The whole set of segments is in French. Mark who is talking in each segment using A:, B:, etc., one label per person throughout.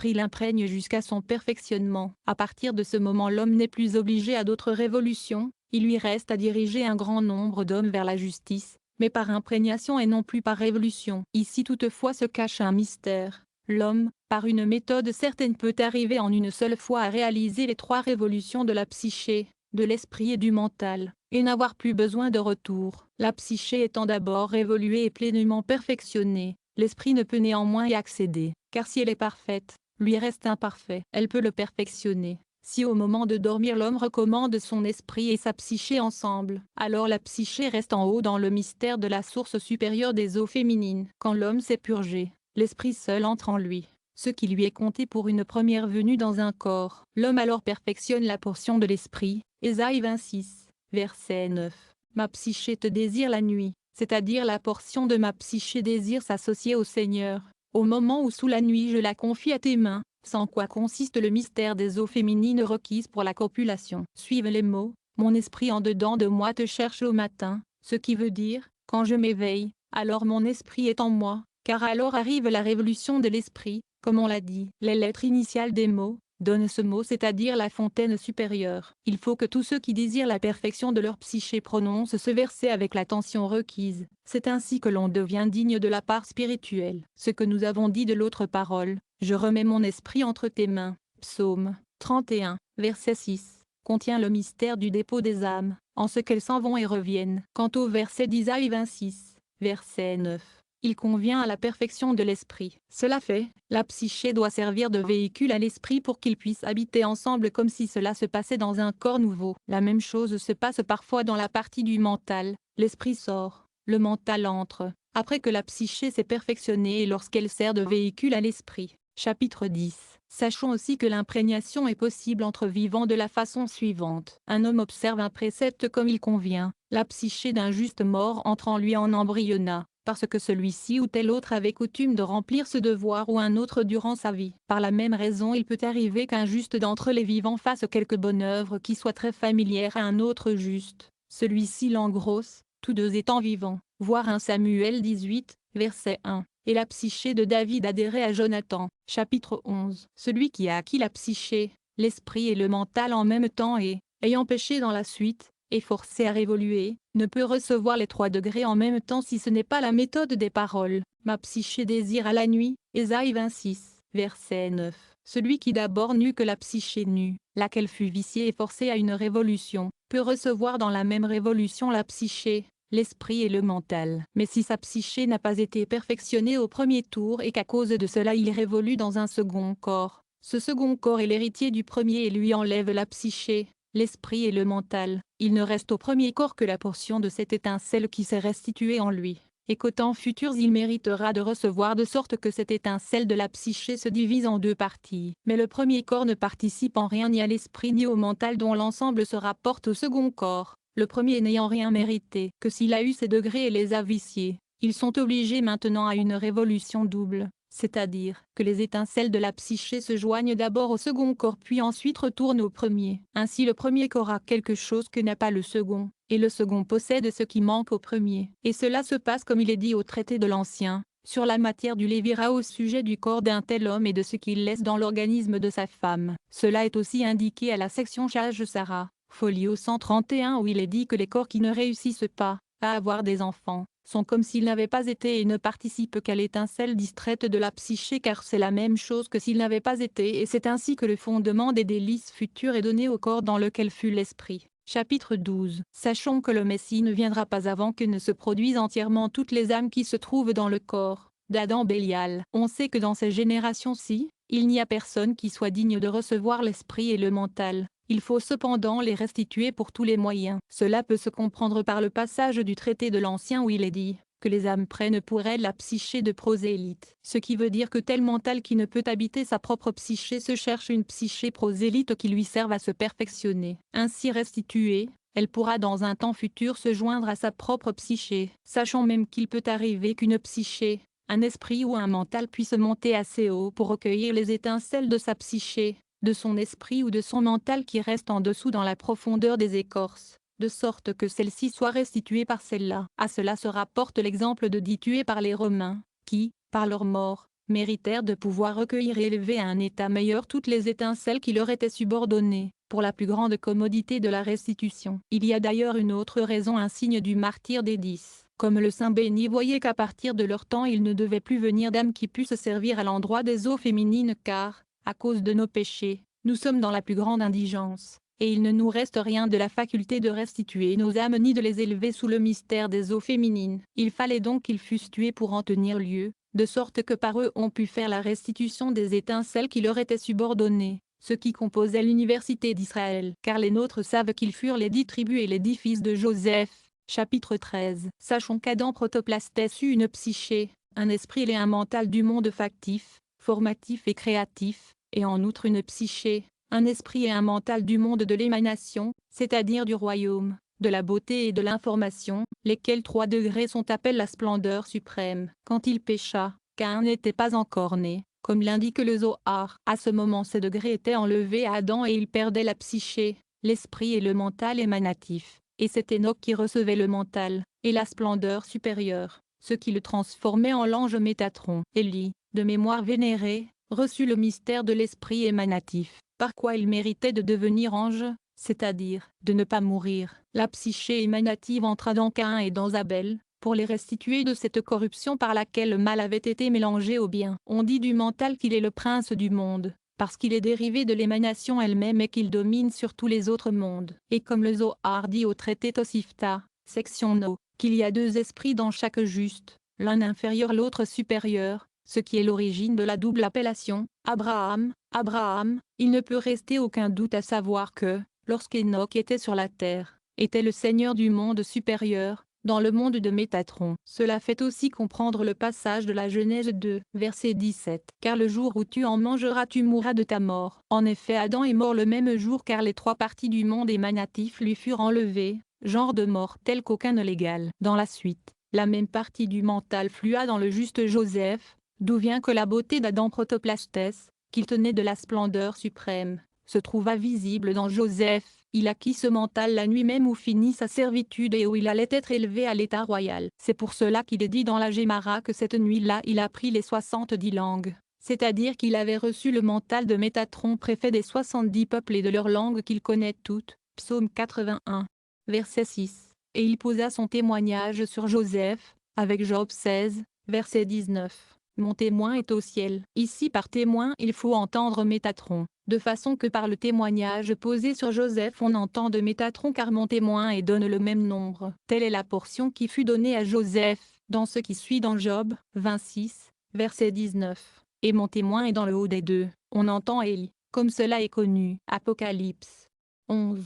A: l'imprègne jusqu'à son perfectionnement. À partir de ce moment, l'homme n'est plus obligé à d'autres révolutions, il lui reste à diriger un grand nombre d'hommes vers la justice, mais par imprégnation et non plus par révolution. Ici toutefois se cache un mystère. L'homme, par une méthode certaine, peut arriver en une seule fois à réaliser les trois révolutions de la psyché, de l'esprit et du mental, et n'avoir plus besoin de retour. La psyché étant d'abord évoluée et pleinement perfectionnée, l'esprit ne peut néanmoins y accéder, car si elle est parfaite, lui reste imparfait. Elle peut le perfectionner. Si au moment de dormir l'homme recommande son esprit et sa psyché ensemble, alors la psyché reste en haut dans le mystère de la source supérieure des eaux féminines. Quand l'homme s'est purgé, l'esprit seul entre en lui, ce qui lui est compté pour une première venue dans un corps. L'homme alors perfectionne la portion de l'esprit. Ésaïe 26, verset 9. Ma psyché te désire la nuit, c'est-à-dire la portion de ma psyché désire s'associer au Seigneur, au moment où sous la nuit je la confie à tes mains, sans quoi consiste le mystère des eaux féminines requises pour la copulation. Suive les mots, mon esprit en dedans de moi te cherche au matin, ce qui veut dire, quand je m'éveille, alors mon esprit est en moi, car alors arrive la révolution de l'esprit, comme on l'a dit. Les lettres initiales des mots donnent ce mot, c'est-à-dire la fontaine supérieure. Il faut que tous ceux qui désirent la perfection de leur psyché prononcent ce verset avec l'attention requise. C'est ainsi que l'on devient digne de la part spirituelle. Ce que nous avons dit de l'autre parole, je remets mon esprit entre tes mains. Psaume 31, verset 6, contient le mystère du dépôt des âmes, en ce qu'elles s'en vont et reviennent. Quant au verset d'Isaïe 26, verset 9, il convient à la perfection de l'esprit. Cela fait, la psyché doit servir de véhicule à l'esprit pour qu'ils puissent habiter ensemble comme si cela se passait dans un corps nouveau. La même chose se passe parfois dans la partie du mental. L'esprit sort, le mental entre, après que la psyché s'est perfectionnée et lorsqu'elle sert de véhicule à l'esprit. Chapitre 10. Sachons aussi que l'imprégnation est possible entre vivants de la façon suivante. Un homme observe un précepte comme il convient. La psyché d'un juste mort entre en lui en embryonna, parce que celui-ci ou tel autre avait coutume de remplir ce devoir ou un autre durant sa vie. Par la même raison, il peut arriver qu'un juste d'entre les vivants fasse quelque bonne œuvre qui soit très familière à un autre juste. Celui-ci l'engrosse, tous deux étant vivants. Voir 1 Samuel 18, verset 1. Et la psyché de David adhérait à Jonathan. Chapitre 11. Celui qui a acquis la psyché, l'esprit et le mental en même temps et, ayant péché dans la suite, est forcé à révoluer, ne peut recevoir les 3 degrés en même temps si ce n'est pas la méthode des paroles. Ma psyché désire à la nuit, Ésaïe 26, verset 9. Celui qui d'abord n'eut que la psyché nue, laquelle fut viciée et forcée à une révolution, peut recevoir dans la même révolution la psyché, l'esprit et le mental. Mais si sa psyché n'a pas été perfectionnée au premier tour et qu'à cause de cela il révolue dans un second corps, ce second corps est l'héritier du premier et lui enlève la psyché, l'esprit et le mental. Il ne reste au premier corps que la portion de cette étincelle qui s'est restituée en lui, et qu'au temps futur il méritera de recevoir de sorte que cette étincelle de la psyché se divise en 2 parties. Mais le premier corps ne participe en rien ni à l'esprit ni au mental dont l'ensemble se rapporte au second corps, le premier n'ayant rien mérité que s'il a eu ces degrés et les a viciés. Ils sont obligés maintenant à une révolution double, c'est-à-dire que les étincelles de la psyché se joignent d'abord au second corps puis ensuite retournent au premier. Ainsi le premier corps a quelque chose que n'a pas le second, et le second possède ce qui manque au premier. Et cela se passe comme il est dit au traité de l'Ancien, sur la matière du Lévira au sujet du corps d'un tel homme et de ce qu'il laisse dans l'organisme de sa femme. Cela est aussi indiqué à la section Chage Sarah, folio 131 où il est dit que les corps qui ne réussissent pas à avoir des enfants sont comme s'ils n'avaient pas été et ne participent qu'à l'étincelle distraite de la psyché car c'est la même chose que s'ils n'avaient pas été et c'est ainsi que le fondement des délices futures est donné au corps dans lequel fut l'esprit. Chapitre 12. Sachons que le Messie ne viendra pas avant que ne se produisent entièrement toutes les âmes qui se trouvent dans le corps d'Adam Bélial. On sait que dans ces générations-ci, il n'y a personne qui soit digne de recevoir l'esprit et le mental. Il faut cependant les restituer pour tous les moyens. Cela peut se comprendre par le passage du traité de l'Ancien où il est dit que les âmes prennent pour elles la psyché de prosélyte. Ce qui veut dire que tel mental qui ne peut habiter sa propre psyché se cherche une psyché prosélyte qui lui serve à se perfectionner. Ainsi restituée, elle pourra dans un temps futur se joindre à sa propre psyché. Sachons même qu'il peut arriver qu'une psyché, un esprit ou un mental puisse monter assez haut pour recueillir les étincelles de sa psyché, de son esprit ou de son mental qui reste en dessous dans la profondeur des écorces, de sorte que celle-ci soit restituée par celle-là. À cela se rapporte l'exemple de 10 tués par les Romains, qui, par leur mort, méritèrent de pouvoir recueillir et élever à un état meilleur toutes les étincelles qui leur étaient subordonnées, pour la plus grande commodité de la restitution. Il y a d'ailleurs une autre raison, un signe du martyre des 10. Comme le saint béni voyait qu'à partir de leur temps il ne devait plus venir d'âme qui pût se servir à l'endroit des eaux féminines car, à cause de nos péchés, nous sommes dans la plus grande indigence, et il ne nous reste rien de la faculté de restituer nos âmes ni de les élever sous le mystère des eaux féminines. Il fallait donc qu'ils fussent tués pour en tenir lieu, de sorte que par eux on put faire la restitution des étincelles qui leur étaient subordonnées, ce qui composait l'université d'Israël. Car les nôtres savent qu'ils furent les 10 tribus et les 10 fils de Joseph. Chapitre 13. Sachons qu'Adam Protoplastes eut une psyché, un esprit et un mental du monde factif, formatif et créatif, et en outre une psyché, un esprit et un mental du monde de l'émanation, c'est-à-dire du royaume, de la beauté et de l'information, lesquels 3 degrés sont appelés la splendeur suprême. Quand il pécha, Caïn n'était pas encore né, comme l'indique le Zohar. À ce moment ces degrés étaient enlevés à Adam et il perdait la psyché, l'esprit et le mental émanatif, et c'est Enoch qui recevait le mental, et la splendeur supérieure, ce qui le transformait en l'ange Métatron. Élie, de mémoire vénérée, reçut le mystère de l'esprit émanatif, par quoi il méritait de devenir ange, c'est-à-dire de ne pas mourir. La psyché émanative entra dans Caïn et dans Abel, pour les restituer de cette corruption par laquelle le mal avait été mélangé au bien. On dit du mental qu'il est le prince du monde, parce qu'il est dérivé de l'émanation elle-même et qu'il domine sur tous les autres mondes. Et comme le Zohar dit au traité Tosifta, section No, qu'il y a 2 esprits dans chaque juste, l'un inférieur l'autre supérieur, ce qui est l'origine de la double appellation, Abraham, Abraham, il ne peut rester aucun doute à savoir que, lorsqu'Enoch était sur la terre, était le Seigneur du monde supérieur, dans le monde de Métatron. Cela fait aussi comprendre le passage de la Genèse 2, verset 17. Car le jour où tu en mangeras tu mourras de ta mort. En effet Adam est mort le même jour car les 3 parties du monde émanatif lui furent enlevées, genre de mort tel qu'aucun ne l'égale. Dans la suite, la même partie du mental flua dans le juste Joseph, d'où vient que la beauté d'Adam Protoplastes, qu'il tenait de la splendeur suprême, se trouva visible dans Joseph. Il acquit ce mental la nuit même où finit sa servitude et où il allait être élevé à l'état royal. C'est pour cela qu'il est dit dans la Gémara que cette nuit-là il apprit les 70 langues, c'est-à-dire qu'il avait reçu le mental de Métatron, préfet des 70 peuples et de leurs langues qu'il connaît toutes. Psaume 81, verset 6. Et il posa son témoignage sur Joseph, avec Job 16, verset 19. Mon témoin est au ciel. Ici par témoin il faut entendre Métatron, de façon que par le témoignage posé sur Joseph on entende Métatron car mon témoin et donne le même nombre. Telle est la portion qui fut donnée à Joseph, dans ce qui suit dans Job 26, verset 19. Et mon témoin est dans le haut des 2, on entend Élie, comme cela est connu. Apocalypse 11,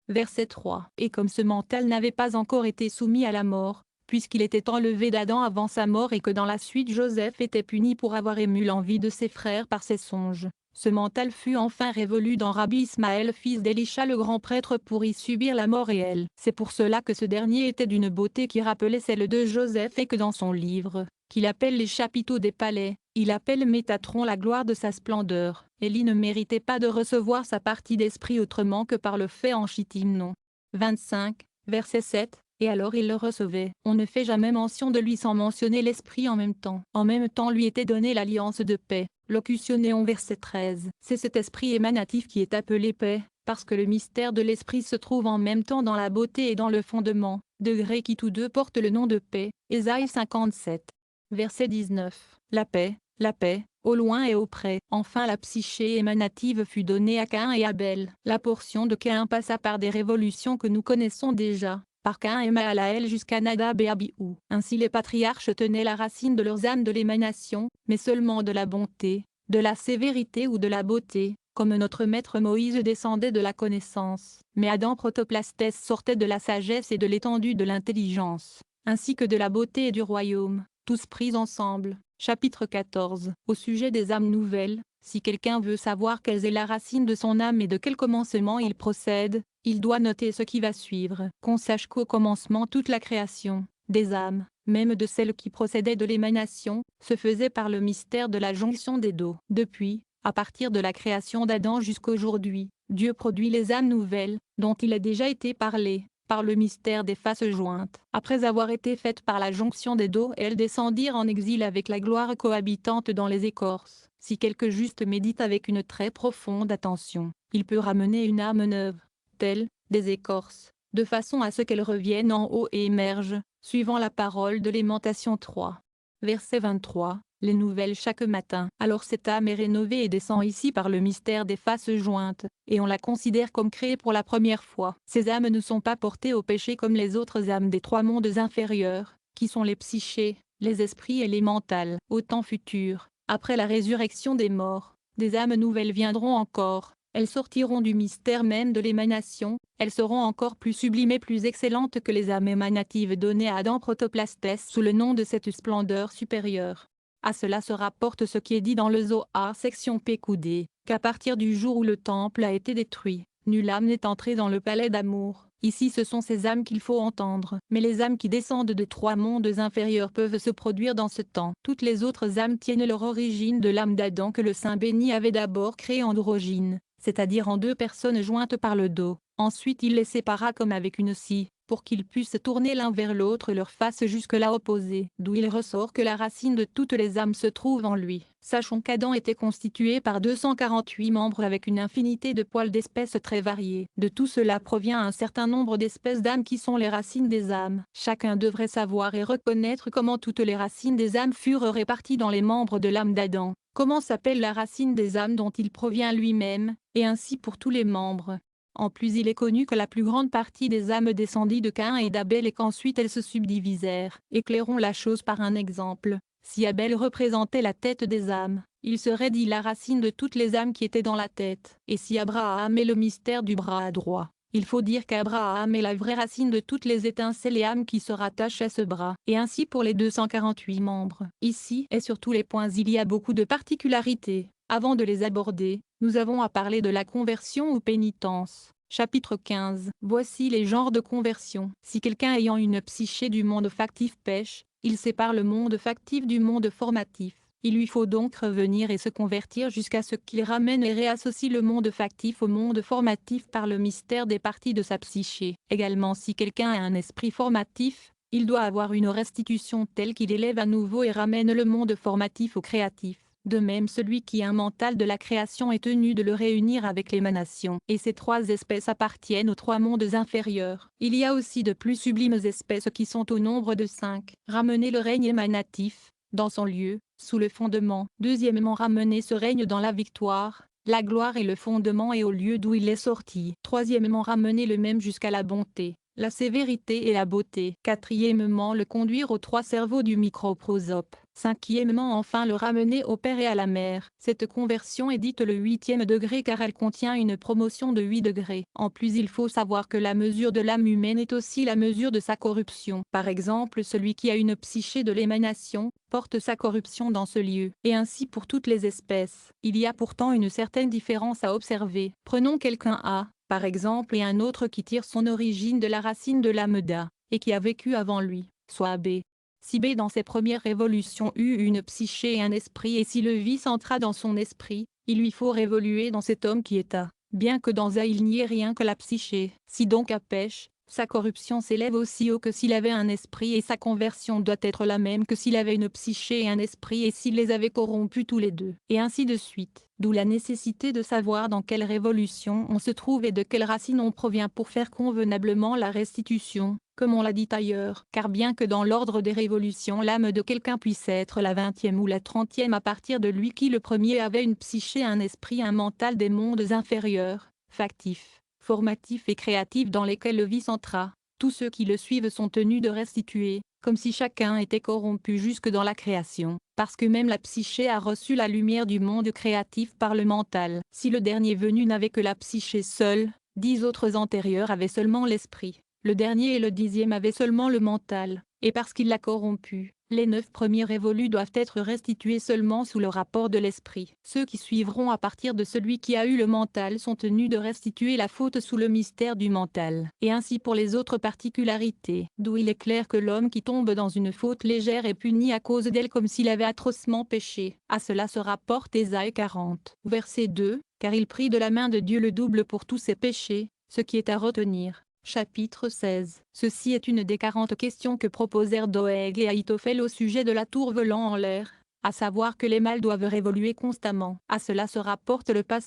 A: verset 3. Et comme ce mental n'avait pas encore été soumis à la mort, puisqu'il était enlevé d'Adam avant sa mort et que dans la suite Joseph était puni pour avoir ému l'envie de ses frères par ses songes, ce mental fut enfin révolu dans Rabbi Ismaël fils d'Elisha le grand prêtre pour y subir la mort réelle. C'est pour cela que ce dernier était d'une beauté qui rappelait celle de Joseph et que dans son livre, qu'il appelle les chapiteaux des palais, il appelle Métatron la gloire de sa splendeur. Élie ne méritait pas de recevoir sa partie d'esprit autrement que par le fait en Chittim non. 25, verset 7. Et alors il le recevait. On ne fait jamais mention de lui sans mentionner l'esprit en même temps. En même temps lui était donnée l'alliance de paix. Locution Néon verset 13. C'est cet esprit émanatif qui est appelé paix, parce que le mystère de l'esprit se trouve en même temps dans la beauté et dans le fondement, degrés qui tous deux portent le nom de paix. Ésaïe 57. Verset 19. La paix, au loin et auprès. Enfin la psyché émanative fut donnée à Caïn et Abel. La portion de Caïn passa par des révolutions que nous connaissons déjà, par Caïn et Mahalaël jusqu'à Nadab et Abihu. Ainsi les patriarches tenaient la racine de leurs âmes de l'émanation, mais seulement de la bonté, de la sévérité ou de la beauté, comme notre maître Moïse descendait de la connaissance. Mais Adam Protoplastes sortait de la sagesse et de l'étendue de l'intelligence, ainsi que de la beauté et du royaume, tous pris ensemble. Chapitre 14. Au sujet des âmes nouvelles, si quelqu'un veut savoir quelle est la racine de son âme et de quel commencement il procède, il doit noter ce qui va suivre. Qu'on sache qu'au commencement toute la création, des âmes, même de celles qui procédaient de l'émanation, se faisait par le mystère de la jonction des dos. Depuis, à partir de la création d'Adam jusqu'aujourd'hui, Dieu produit les âmes nouvelles, dont il a déjà été parlé, par le mystère des faces jointes. Après avoir été faites par la jonction des dos, elles descendirent en exil avec la gloire cohabitante dans les écorces. Si quelque juste médite avec une très profonde attention, il peut ramener une âme neuve, telle des écorces, de façon à ce qu'elle revienne en haut et émerge, suivant la parole de Lamentation 3. Verset 23. Les nouvelles chaque matin. Alors cette âme est rénovée et descend ici par le mystère des faces jointes, et on la considère comme créée pour la première fois. Ces âmes ne sont pas portées au péché comme les autres âmes des trois mondes inférieurs, qui sont les psychés, les esprits et les mentales. Au temps futur, après la résurrection des morts, des âmes nouvelles viendront encore. Elles sortiront du mystère même de l'émanation, elles seront encore plus sublimes et plus excellentes que les âmes émanatives données à Adam Protoplastes sous le nom de cette splendeur supérieure. À cela se rapporte ce qui est dit dans le Zohar section P coudé, qu'à partir du jour où le temple a été détruit, nulle âme n'est entrée dans le palais d'amour. Ici ce sont ces âmes qu'il faut entendre, mais les âmes qui descendent des trois mondes inférieurs peuvent se produire dans ce temps. Toutes les autres âmes tiennent leur origine de l'âme d'Adam que le Saint béni avait d'abord créée androgyne, c'est-à-dire en deux personnes jointes par le dos. Ensuite il les sépara comme avec une scie, pour qu'ils puissent tourner l'un vers l'autre leur face jusque-là opposée, d'où il ressort que la racine de toutes les âmes se trouve en lui. Sachons qu'Adam était constitué par 248 membres avec une infinité de poils d'espèces très variées. De tout cela provient un certain nombre d'espèces d'âmes qui sont les racines des âmes. Chacun devrait savoir et reconnaître comment toutes les racines des âmes furent réparties dans les membres de l'âme d'Adam, comment s'appelle la racine des âmes dont il provient lui-même, et ainsi pour tous les membres. En plus il est connu que la plus grande partie des âmes descendit de Caïn et d'Abel et qu'ensuite elles se subdivisèrent. Éclairons la chose par un exemple. Si Abel représentait la tête des âmes, il serait dit la racine de toutes les âmes qui étaient dans la tête. Et si Abraham est le mystère du bras droit, il faut dire qu'Abraham est la vraie racine de toutes les étincelles et âmes qui se rattachent à ce bras. Et ainsi pour les 248 membres. Ici et sur tous les points il y a beaucoup de particularités. Avant de les aborder, nous avons à parler de la conversion ou pénitence. Chapitre 15. Voici les genres de conversion. Si quelqu'un ayant une psyché du monde factif pêche, il sépare le monde factif du monde formatif. Il lui faut donc revenir et se convertir jusqu'à ce qu'il ramène et réassocie le monde factif au monde formatif par le mystère des parties de sa psyché. Également si quelqu'un a un esprit formatif, il doit avoir une restitution telle qu'il élève à nouveau et ramène le monde formatif au créatif. De même celui qui a un mental de la création est tenu de le réunir avec l'émanation. Et ces trois espèces appartiennent aux trois mondes inférieurs. Il y a aussi de plus sublimes espèces qui sont au nombre de 5. Ramener le règne émanatif, dans son lieu, sous le fondement. Deuxièmement ramener ce règne dans la victoire, la gloire et le fondement et au lieu d'où il est sorti. Troisièmement ramener le même jusqu'à la bonté, la sévérité et la beauté. Quatrièmement le conduire aux trois cerveaux du microprosope. Cinquièmement enfin le ramener au père et à la mère. Cette conversion est dite le 8e degré car elle contient une promotion de 8 degrés. En plus il faut savoir que la mesure de l'âme humaine est aussi la mesure de sa corruption. Par exemple celui qui a une psyché de l'émanation, porte sa corruption dans ce lieu. Et ainsi pour toutes les espèces. Il y a pourtant une certaine différence à observer. Prenons quelqu'un A, par exemple et un autre qui tire son origine de la racine de l'âme d'A, et qui a vécu avant lui, soit B. Si B dans ses premières révolutions eut une psyché et un esprit et si le vice entra dans son esprit, il lui faut révoluer dans cet homme qui est A, bien que dans A il n'y ait rien que la psyché. Si donc A pêche, sa corruption s'élève aussi haut que s'il avait un esprit et sa conversion doit être la même que s'il avait une psyché et un esprit et s'il les avait corrompus tous les deux. Et ainsi de suite. D'où la nécessité de savoir dans quelle révolution on se trouve et de quelle racine on provient pour faire convenablement la restitution, comme on l'a dit ailleurs. Car bien que dans l'ordre des révolutions l'âme de quelqu'un puisse être la 20e ou la 30e à partir de lui qui le premier avait une psyché, un esprit, un mental des mondes inférieurs, factifs, formatifs et créatifs dans lesquels le vice entra, tous ceux qui le suivent sont tenus de restituer, comme si chacun était corrompu jusque dans la création, parce que même la psyché a reçu la lumière du monde créatif par le mental. Si le dernier venu n'avait que la psyché seule, 10 autres antérieurs avaient seulement l'esprit, le dernier et le 10e avaient seulement le mental, et parce qu'il l'a corrompu, les 9 premiers révolus doivent être restitués seulement sous le rapport de l'esprit. Ceux qui suivront à partir de celui qui a eu le mental sont tenus de restituer la faute sous le mystère du mental. Et ainsi pour les autres particularités. D'où il est clair que l'homme qui tombe dans une faute légère est puni à cause d'elle comme s'il avait atrocement péché. À cela se rapporte Ésaïe 40. Verset 2. Car il prit de la main de Dieu le double pour tous ses péchés, ce qui est à retenir. Chapitre 16. Ceci est une des 40 questions que proposèrent Doeg et Ahitophel au sujet de la tour volant en l'air, à savoir que les mâles doivent évoluer constamment. À cela se rapporte le passage